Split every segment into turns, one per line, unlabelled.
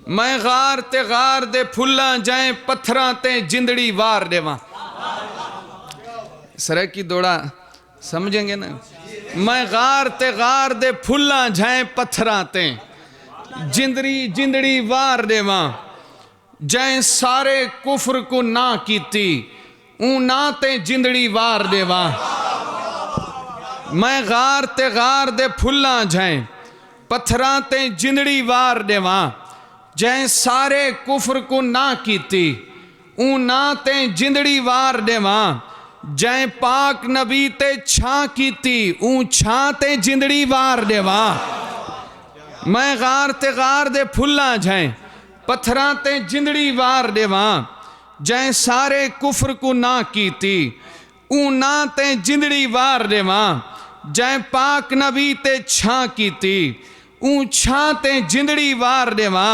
मैं गार दे फुल्लां जाए पत्थरां ते जिंदड़ी वार देवा। सर की दौड़ा समझेंगे ना। मैं गार दे फुल्लां जाए पत्थरां ते जिंदड़ी वार देवा। जै सारे कुफर को ना कीती ऊ ना ते जिंदड़ी वार देवा। मैं गार दे फुल्लां जाए पत्थरां ते जिंदड़ी वार देवा। जै सारे कुफर को ना कीती ऊ ना ते जिंदड़ी वार देवा। जै पाक नबी ते छां कीती ऊ छां ते जिंदड़ी वार देवा। मैं गार दे फुल्लां जाए पत्थरां ते जिंदड़ी वार देवा। जै सारे कुफर को ना कीती ऊ ना ते जिंदड़ी वार देवा। जै पाक नबी ते छां कीती ऊ छां ते जिंदड़ी वार देवा।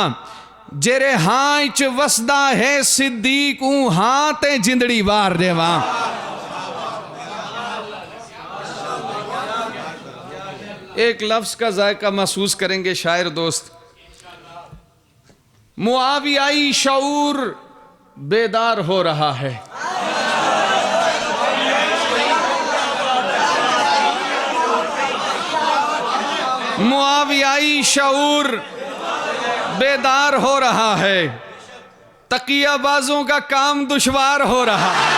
जेरे हां च वसदा है सिद्दीक ऊ हां ते जिंदड़ी वार देवा। एक लफ्ज का जायका महसूस करेंगे शायर दोस्त। मुआवियाई शऊर बेदार हो रहा है। मुआवियाई शऊर बेदार हो रहा है। तकियाबाजों का काम दुश्वार हो रहा है।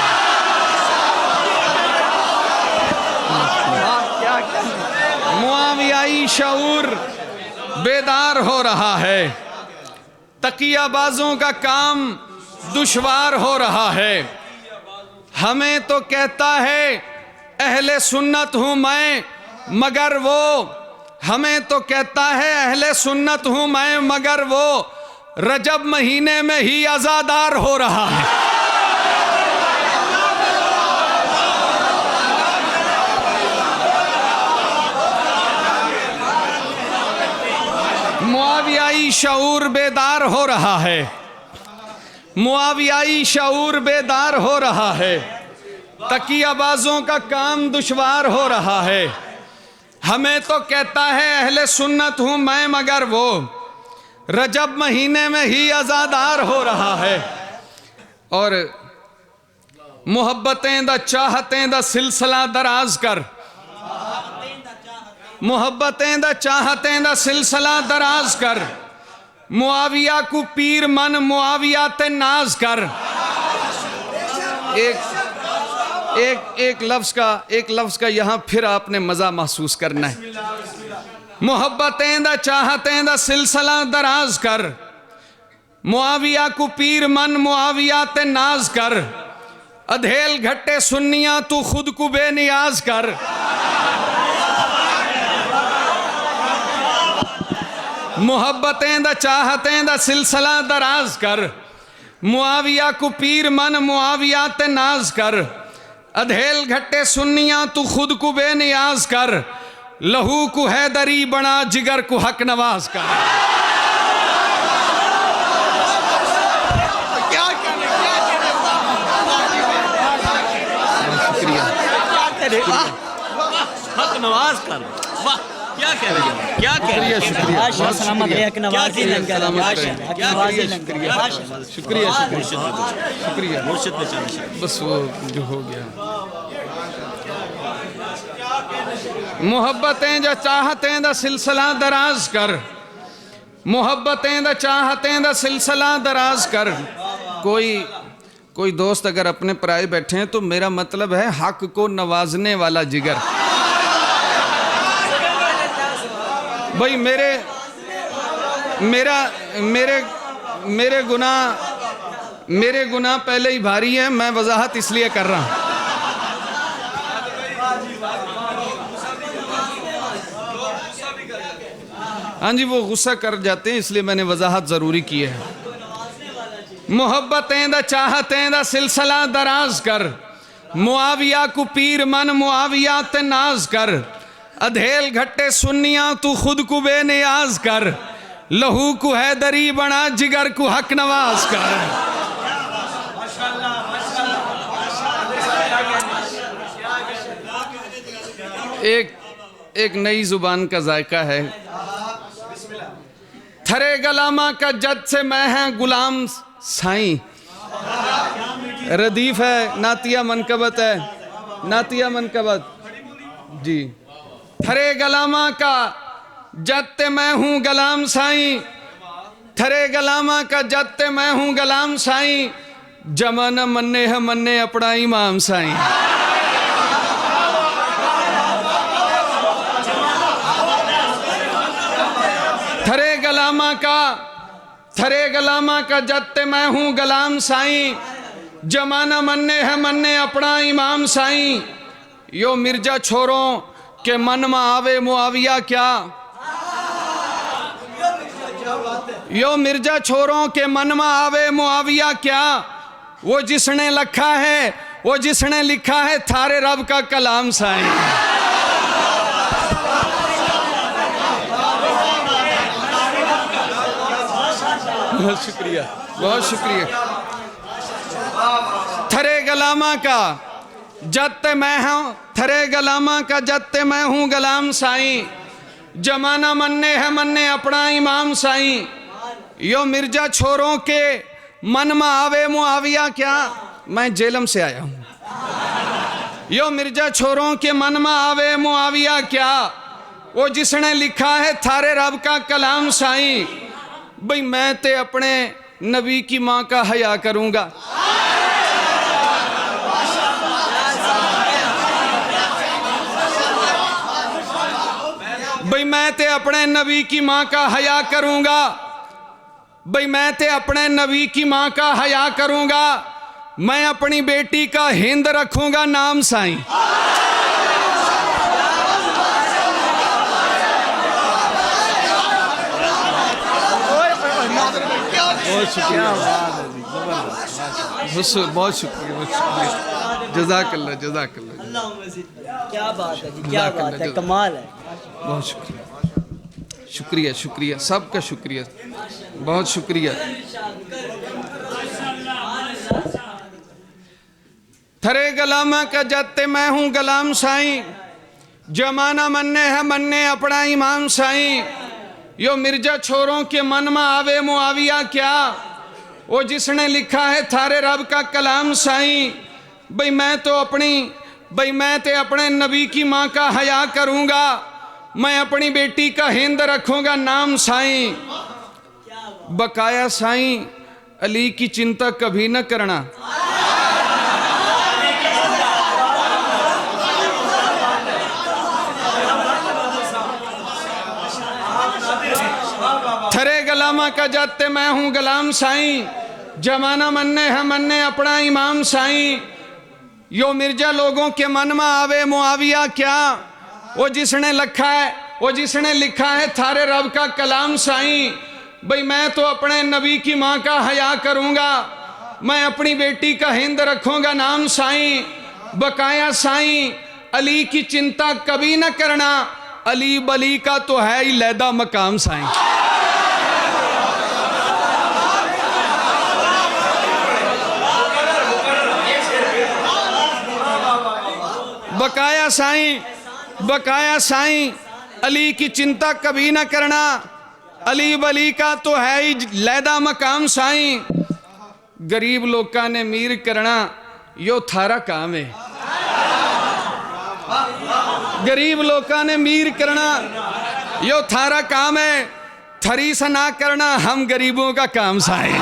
मुआवियाई शऊर बेदार हो रहा है। तकियाबाजों का काम दुश्वार हो रहा है। हमें तो कहता है अहले सुन्नत हूं मैं मगर वो, हमें तो कहता है अहले सुन्नत हूं मैं मगर वो रजब महीने में ही आजादार हो रहा है। मुआवियाई शऊर बेदार हो रहा है। मुआवियाई शऊर बेदार हो रहा है। तकियाबाजों का काम दुश्वार हो रहा है। हमें तो कहता है अहले सुन्नत हूं मैं मगर वो रजब महीने में ही आजादार हो रहा है। और मोहब्बतें दा चाहतें दा सिलसिला दराज कर, मोहब्बतें दा चाहतें दा सिलसिला दराज कर। मुआविया को पीर मन मुआविया ते नाज कर। एक लफ्ज का यहां फिर आपने मजा महसूस करना है। मोहब्बतें दा चाहतें दा सिलसिला दराज कर। मुआविया को पीर मन मुआविया ते नाज कर। अधेल घट्टे सुन्नियां तू खुद को बेनियाज कर। मोहब्बतें दा चाहतें दा सिलसिला दराज कर। मुआविया को पीर मन मुआविया ते नाज कर। अधेल घट्टे सुन्नियां तू खुद को बेनियाज कर। लहू को हैदरी बना जिगर को हक नवाज कर। क्या
हक नवाज कर। वाह क्या कह रहे हैं, क्या कह रहे हैं।
शुक्रिया
मुर्शिद पे चल।
बस वो जो हो गया। मोहब्बतें जो चाहतें दा सिलसिला दराज कर। मोहब्बतें दा चाहतें दा सिलसिला दराज कर। कोई दोस्त अगर अपने पराए बैठे हैं तो मेरा मतलब है हक को नवाजने वाला जिगर। भाई मेरे गुनाह पहले ही भारी है। मैं वजाहत इसलिए कर रहा हूं। हाँ जी, वो गुस्सा कर जाते हैं इसलिए मैंने वजाहत जरूरी की है। मोहब्बतें दा चाहतें दा सिलसिला दराज कर। मुआविया को पीर मन मुआविया ते नाज कर। अधेल घट्टे सुन्नियां तू खुद को बेनियाज कर। लहू को हैदरी बना जिगर को हक नवाज कर। एक नई जुबान का जायका है। थरे गलामा का जद से मैं है गुलाम साईं। रदीफ है, नातिया मनकबत है, नातिया मनकबत जी। थरे गलामा का जद ते मैं हूँ गुलाम साईं, थरे गलामा का जद ते मैं हूँ गुलाम साईं, जमाना मन्ने है मन्ने अपना इमाम साईं। थरे गलामा का जद ते मैं हूँ गुलाम साईं, जमाना मन्ने है मन्ने अपना इमाम साईं। यो मिर्जा छोरों के मन में आवे मुआविया क्या, यो मिर्जा छोरों के मन में आवे मुआविया क्या, वो जिसने लिखा है, वो जिसने लिखा है थारे रब का कलाम साईं। बहुत शुक्रिया, बहुत शुक्रिया। थरे गलामा का जद ते मैं हूँ, थरे गलामा का जद ते मैं हूँ गुलाम साईं, जमाना मन्ने है मन्ने अपना इमाम साईं। यो मिर्जा छोरों के मन में आवे मुआविया क्या, मैं जेलम से आया हूँ। यो मिर्जा छोरों के मन में आवे मुआविया क्या, वो जिसने लिखा है थारे रब का कलाम साईं। भाई मैं ते अपने नबी की माँ का हया करूँगा, भाई मैं ते अपने नबी की माँ का हया करूँगा, भाई मैं ते अपने नबी की माँ का हया करूँगा। मैं अपनी बेटी का हिंद रखूँगा नाम साईं। बहुत शुक्रिया, बहुत शुक्रिया, बहुत शुक्रिया। जज़ाकल्लाह, जज़ाकल्लाह।
क्या बात है जी, क्या बात है, कमाल है।
बहुत शुक्रिया, शुक्रिया, शुक्रिया, सबका शुक्रिया, बहुत शुक्रिया। थरे गलामा का जत्ते मैं हूँ गुलाम साईं, जमाना मन्ने है मन्ने अपना इमाम साईं। यो मिर्जा छोरों के मन में आवे मुआविया क्या, वो जिसने लिखा है थारे रब का कलाम साईं। भाई मैं ते अपने नबी की माँ का हया करूँगा, मैं अपनी बेटी का हिंद रखूँगा नाम साईं। बकाया साईं अली की चिंता कभी न करना, थरे गलामा का जाते मैं हूँ गुलाम साईं, जमाना मन्ने है मन्ने अपना इमाम साईं। यो मिर्जा लोगों के मन में आवे मुआविया क्या, वो जिसने लिखा है थारे रब का कलाम साईं। भाई मैं तो अपने नबी की माँ का हया करूँगा, मैं अपनी बेटी का हिंद रखूँगा नाम साईं। बकाया साईं अली की चिंता कभी न करना, अली बली का तो है ही लैदा मकाम साईं। बकाया साईं अली की चिंता कभी न करना, अली बली का तो है ही लैदा मकाम साईं। गरीब लोका ने मीर करना यो थारा काम है, गरीब लोका ने मीर करना यो थारा काम है, थरी सना करना हम गरीबों का काम साईं।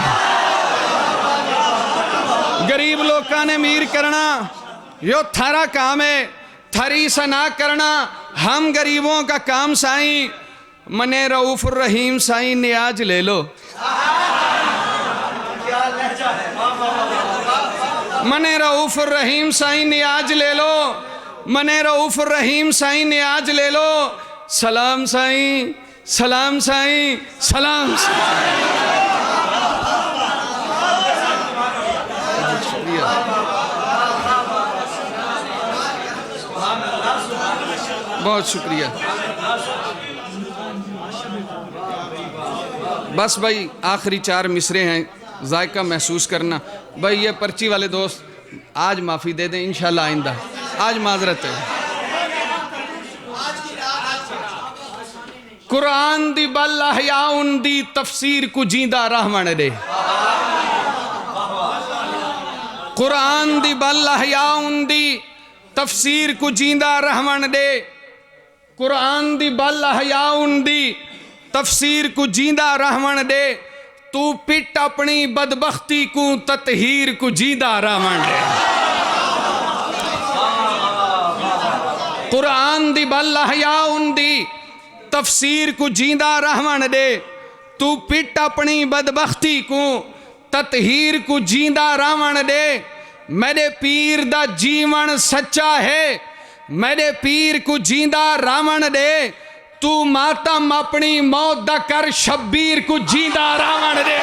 गरीब लोका ने मीर करना यो थारा काम है, थरी सना करना हम गरीबों का काम साईं। मने रऊफ रहीम साईं नियाज ले लो, मने रऊफ रहीम साईं नियाज ले लो, मने रऊफ रहीम साईं नियाज ले लो। सलाम साईं, सलाम साईं, सलाम बहुत शुक्रिया। बस भाई आखिरी 4 मिसरे हैं, जायका महसूस करना। भाई ये पर्ची वाले दोस्त आज माफ़ी दे दें इंशाल्लाह, आइंदा आज माजरत है। कुरान दी बल हयाउन दी तफसीर को जींदा रहवन दे कुरान दी बल हयाउन दी तफसीर को जींदा रहवन दे कुरान दी बल हयाउन दी तफसीर को जींदा रहवन दे तू पिट अपनी बदबख्ती को ततहीर को जींदा रहवन दे कुरान दी बल हयाउन दी तफसीर को जींदा रहवन दे तू पिट अपनी बदबख्ती को ततहीर को जींदा रहवन दे मेरे पीर दा जीवन सच्चा है मेरे पीर को जींदा रहवन दे तू मातम अपनी मौत दा कर शब्बीर को जींदा रहवन दे